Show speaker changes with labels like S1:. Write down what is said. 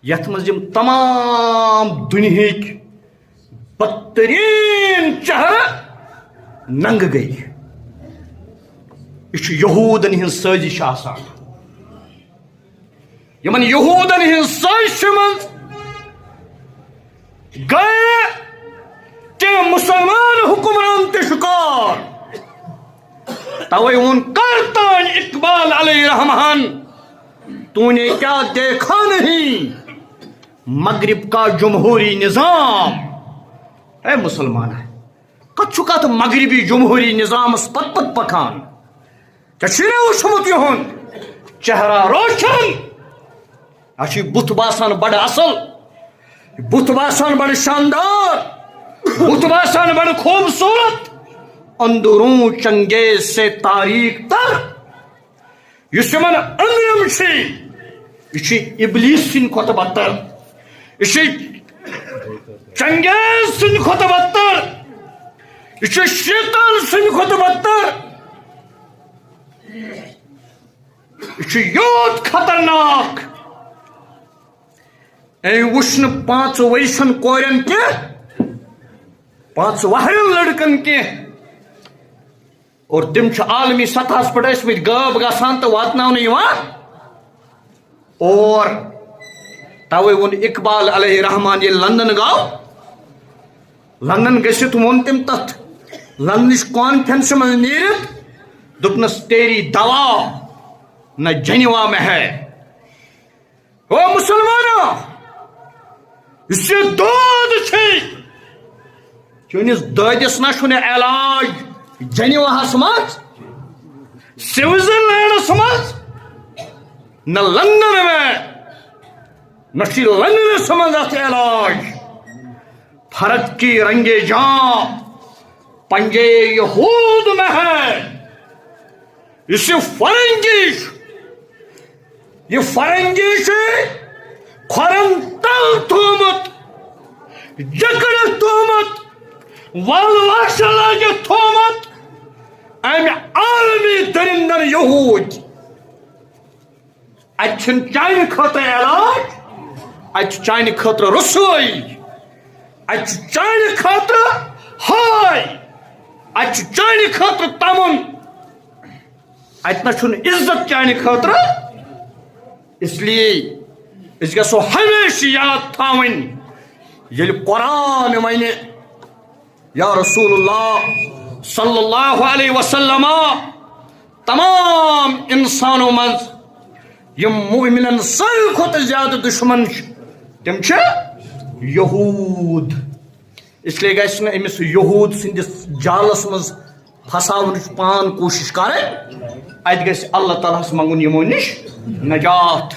S1: یتھ مز تمام دنہک بدترین چہرہ ننگ گئی. یہ یہودن ہن سازش آسان. یمن یہودن ہن سازش مز گئے کہ مسلمان حکمران تے شکار. توے ان کرتان اقبال علیہ رحمان تو نے کیا دیکھا نہیں مغرب کا جمہوری نظام. اے مسلمان کت مغربی جمہوری نظام پت پت پکان چھ وچمت یہن چہرہ روشن اچھی بت باسان بڑا اصل بت باسان بڑا شاندار بت باسان بڑا خوبصورت اندرون چنگیز سے تاریخ تر اس من اندرم یہ ابلیس سن کھت بدتر یہ چنگیز سن کھت بدتر یہ شیطان سن کھت بدتر یہ یوت خطرناک. وچن 5 ویشن کورین کی 5 وہرن لڑکن کی اور تم عالمی سطح پہ غب گسان تو واتن اور توے ون اقبال علیہ رحمان یہ لندن گو لندن گھت وون تم تت لندنچ کانفرنس من نیرت دپنس تیری دوا نہ جنوا میں ہے. او مسلمانوں اس دود چونس دادس نہ علاج جنواہس مز سوئٹزرلینڈس مز نہ لندن میں نہ لندنس مز ات علاج. فرد کی رنگ جاں پنجے یہود میں ہے. یہ فرنگیش کھرن تل تھومت جکڑ تھومت ول وش لگت تھومت امہ عالمی درندر یہود. اتن چانہ خاطر علاج ات چانہ خاطر رسوئی ات چانہ خاطر ہائے ات چانہ خاطر تمن اتنا عزت چانہ خاطر. اس لیے اس گھو ہمیشہ یاد تھاون یل قرآن ون یا رسول اللہ صلی اللہ علیہ وسلم تمام انسانوں مز یم مومنن ساروی کھت زیادہ دشمن تم یہود. اس لیے گھس امس یہود سندس جالس مز پھساون پان کوشش کریں ات گھس اللہ تعالیٰ منگن یمو نش نجات.